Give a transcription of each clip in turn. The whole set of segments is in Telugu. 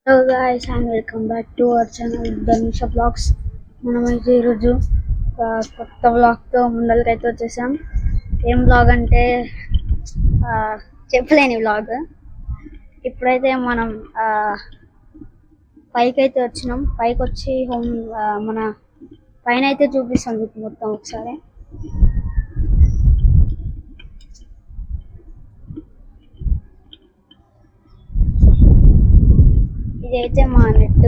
Hello guys and welcome back to our channel Dhanisha Vlogs. మనమైతే ఈరోజు కొత్త వ్లాగ్తో ముందరికైతే వచ్చేసాం. ఏం వ్లాగ్ అంటే చెప్పలేని వ్లాగ్. ఇప్పుడైతే మనం పైకి అయితే వచ్చినాం. పైకి వచ్చి మన పైన అయితే చూపిస్తాం మీకు మొత్తం ఒకసారి. ఇదైతే మా నెట్,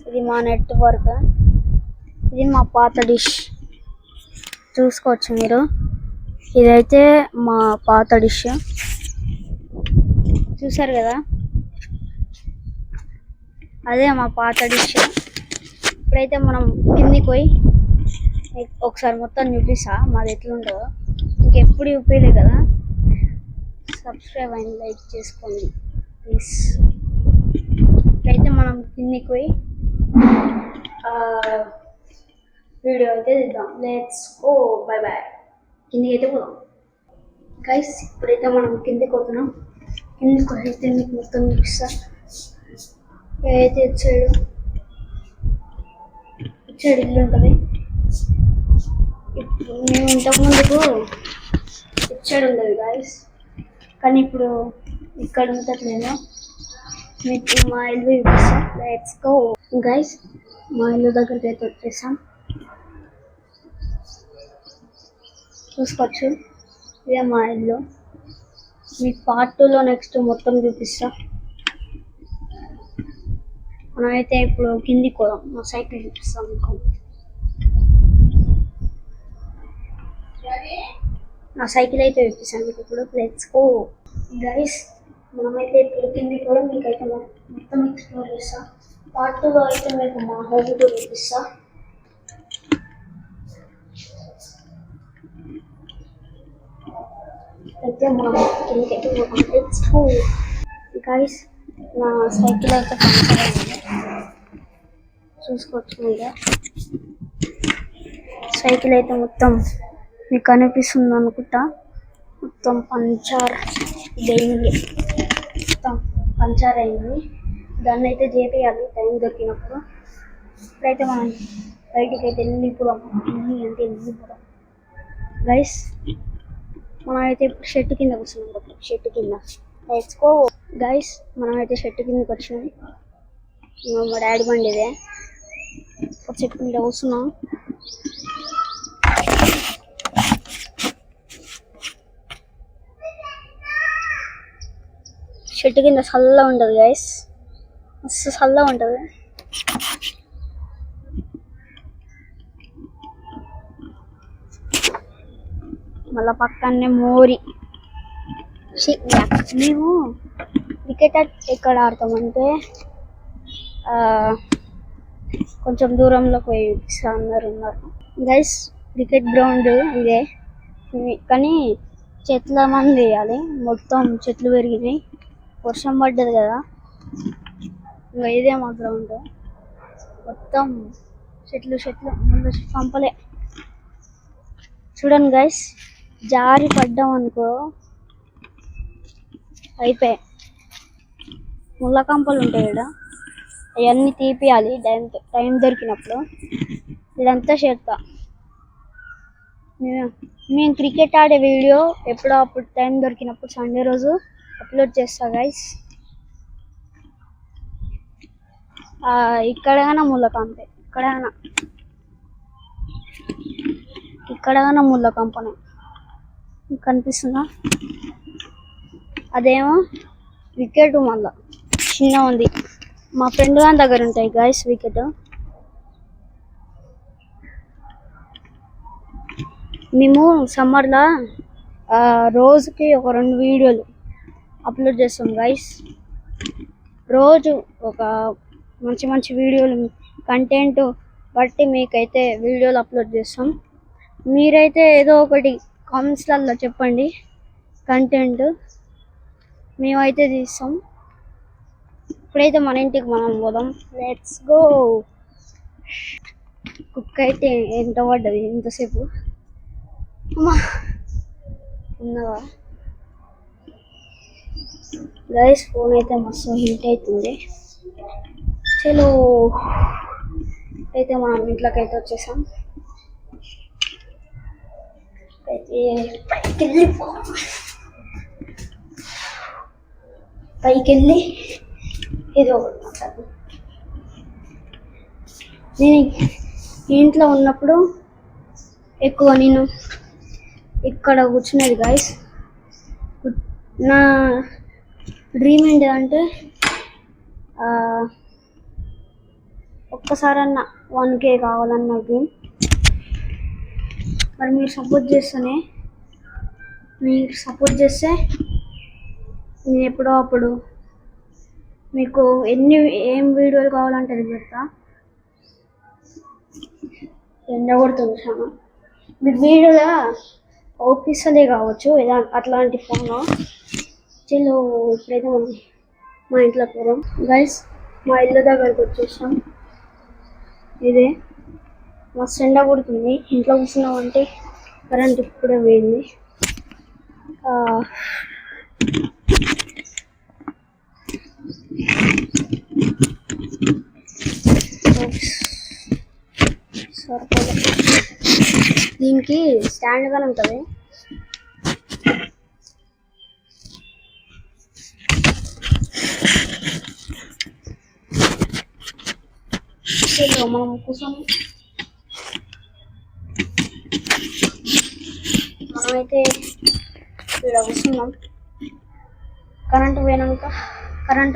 ఇది మా నెట్ వర్క్. ఇది మా పాత డిష్ చూసుకోవచ్చు మీరు. ఇదైతే మా పాత డిష్ చూసారు కదా, అదే మా పాత డిష్. ఇప్పుడైతే మనం కిందికి పోయి ఒకసారి మొత్తం చూపిస్తా మాది ఎట్లుంటుందో. ఇంకెప్పుడు చూపించలే కదా, సబ్స్క్రైబ్ అండ్ లైక్ చేసుకోండి ప్లీజ్. అయితే మనం కిందికి పోయి వీడియో అయితే తీద్దాం. Let's go, bye bye. కిందికి అయితే పోదాం గైస్. ఇప్పుడైతే మనం కిందికి పోతున్నాం. కిందికి అయితే మీకు మొత్తం చూపిస్తా. ఏదైతే ఇచ్చాడు ఇల్లు ఉంటుంది. ఇప్పుడు మేము ఇంతకుముందుకు ఇచ్చాడు ఉండదు గైస్, కానీ ఇప్పుడు ఇక్కడ ఉంటట్లేదు. మీకు మా ఇల్లు చూపిస్తాం. Let's go guys. మా ఇల్లు దగ్గరికి అయితే వచ్చేసాం. చూసుకోవచ్చు, ఇదే మా ఇల్లు. మీకు పార్ట్ 2లో నెక్స్ట్ మొత్తం చూపిస్తా. మనమైతే ఇప్పుడు కిందికి పోదాం. మా సైకిల్ చూపిస్తాం మీకు. నా సైకిల్ అయితే చూపిస్తాను మీకు ఇప్పుడు. Let's go guys. మనమైతే ఇప్పుడు కిందికి కూడా మీకైతే మొత్తం ఎక్స్ప్లోర్ చేస్తా. పార్ట్ 2లో అయితే మీకు మా హోమ్ టూర్ చూపిస్తా. అయితే మనం కిందికైతే లెట్స్ గో గైస్. నా సైకిల్ అయితే పంచర్ అయింది, చూసుకోవచ్చు మీరు. సైకిల్ అయితే మొత్తం మీకు కనిపిస్తుంది అనుకుంటా. మొత్తం పంచర్ అయింది, మొత్తం పంచర్ అయింది. దాన్ని అయితే చేపియాలి టైం దొరికినప్పుడు. ఇప్పుడైతే మనం బయటికి అయితే వెళ్ళిపోదాం. వెళ్ళిపోదాం గైస్. మనమైతే ఇప్పుడు షెట్టు కింద కూర్చున్నాం. షెట్టు కింద లెట్స్ గో గైస్. మనమైతే షెట్టు కిందకి వచ్చినాం. మా డాడీ బండి ఇదే. ఒక చెట్టు కింద కూర్చున్నాం. చెట్టు కింద చల్లగా ఉంటుంది గైస్, మస్తు చల్లగా ఉంటుంది. మళ్ళా పక్కనే మోరి. మేము క్రికెట్ ఎక్కడ ఆడతామంటే కొంచెం దూరంలో పోయి అందరు ఉన్నారు గైస్. క్రికెట్ గ్రౌండ్ ఇదే, కానీ చెట్ల మంది వేయాలి. మొత్తం చెట్లు పెరిగినాయి, వర్షం పడ్డది కదా. ఇంకా ఇదే మా గ్రౌండ్. మొత్తం చెట్లు ముందు పంపలే. చూడండి గైస్, జారి పడ్డాం అనుకో అయిపోయాయి. ముళ్ళ కంపలు ఉంటాయి ఇక్కడ, అవన్నీ తీపియాలి టైం దొరికినప్పుడు. ఇదంతా చేస్తా. మేము క్రికెట్ ఆడే వీడియో ఎప్పుడో అప్పుడు టైం దొరికినప్పుడు సండే రోజు అప్లోడ్ చేస్తా గైస్. ఇక్కడైనా ముళ్ళ కంపే, ఇక్కడైనా ముళ్ళ కంపనే కనిపిస్తుందా. అదేమో వికెట్ మళ్ళా చిన్న ఉంది. మా ఫ్రెండ్ గారి దగ్గర ఉంటాయి గైస్ వికెట్. మేము సమ్మర్లో రోజుకి ఒక 2 వీడియోలు అప్లోడ్ చేస్తాం గైస్. రోజు ఒక మంచి వీడియోలు కంటెంట్ బట్టి మీకైతే వీడియోలు అప్లోడ్ చేస్తాం. మీరైతే ఏదో ఒకటి కామెంట్స్లలో చెప్పండి కంటెంట్, మేమైతే తీస్తాం. ఇప్పుడైతే మన ఇంటికి మనం పోదాం. Let's go. కుక్క అయితే ఎంత పడ్డది ఇంతసేపు. ఉన్నదా గైస్ ఫోన్ అయితే మస్తు హీట్ అవుతుంది. చలో అయితే మనం ఇంట్లోకి అయితే వచ్చేసాం. అయితే పైకి వెళ్ళి ఏదో ఒకటి మాట్లాడు. నేను ఇంట్లో ఉన్నప్పుడు ఎక్కువ నేను ఇక్కడ కూర్చునేది గాయస్. నా డ్రీమ్ ఏంటంటే ఒక్కసారన్నా 1K కావాలని నా డ్రీమ్. మరి మీరు సపోర్ట్ చేస్తే నేను ఎప్పుడో అప్పుడు మీకు ఏం వీడియోలు కావాలంటే అది పెడతా. ఎండ కొడుతుంది చాలా. మీకు వీడియోలో ఓపిస్తలే కావచ్చు అట్లాంటి ఫోను. చలో ఇప్పుడైతే మనం మా ఇంట్లో పోదాం గైస్. మా ఇల్లు దగ్గరకు వచ్చేసాం. ఇదే మస్తు ఎండ కొడుతుంది. ఇంట్లో కూర్చున్నామంటే కరెంట్ ఇప్పుడే పోయింది. దీనికి స్టాండ్ గానే ఉంటుంది. మనం కూర్చొని మనమైతే ఇక్కడ కూర్చున్నాం. కరెంట్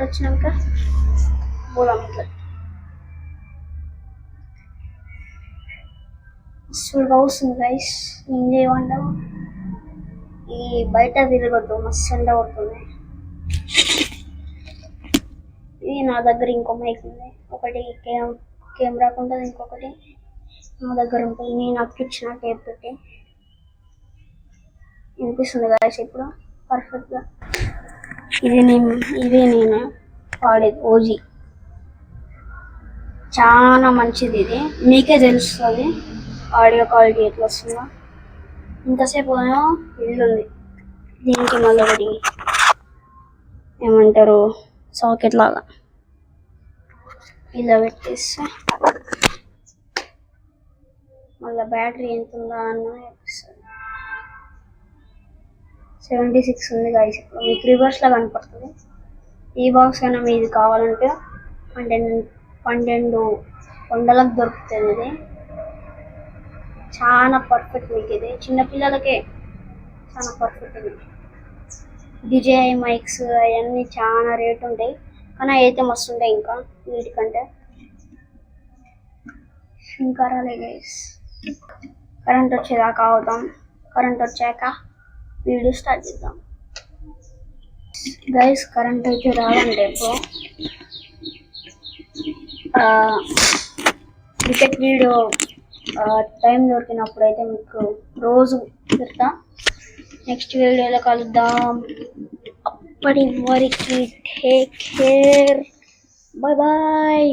వచ్చినాక పోదాం ఇట్లా. మస్తుగా వస్తుంది గైస్. ఏం చేయమంటావు, ఈ బయట తిరగద్దు, మస్తు ఎండ కొడుతుంది. ఇది నా దగ్గర ఇంకో మైక్ ఉంది. ఒకటి కెమెరాకు ఉంటుంది, ఇంకొకటి నా దగ్గర ఉంటుంది. నేను అతికిచ్చిన టేప్ పెట్టి. వినిపిస్తుంది గైస్ ఇప్పుడు పర్ఫెక్ట్గా. ఇది నేను వాడేది ఓజీ. చాలా మంచిది. ఇది మీకే తెలుస్తుంది ఆడియో క్వాలిటీ ఎట్లా వస్తుందో. ఇంతసేపు ఇల్లు ఉంది. దీనికి మళ్ళీ ఒకటి ఏమంటారు సాకెట్ లాగా ఇలా పెట్టేస్తే మళ్ళీ బ్యాటరీ ఎంత ఉందా అన్న చూపిస్తుంది. 76 ఉంది గైస్. ఇప్పుడు మీకు రివర్స్లో కనపడుతుంది. ఈ బాక్స్ అయినా మీది కావాలంటే 1200 దొరుకుతుంది. ఇది చాలా పర్ఫెక్ట్. మీకు ఇది చిన్నపిల్లలకే చాలా పర్ఫెక్ట్. ఇది DJI మైక్స్ అవన్నీ చాలా రేట్ ఉంటాయి, కానీ అయితే మస్తు ఉంటాయి ఇంకా వీటికంటే. ఇంకా రాలే గైస్. కరెంట్ వచ్చేదాకా అవుతాం. కరెంట్ వచ్చాక వీడియో స్టార్ట్ చేద్దాం గైస్. కరెంట్ అయితే రాదంటే ఇప్పుడు క్రికెట్ వీడియో టైం దొరికినప్పుడు అయితే మీకు రోజు పెడతా. నెక్స్ట్ వీడియోలో కలుద్దాం. అప్పటి వరకు టేక్ కేర్. Bye bye.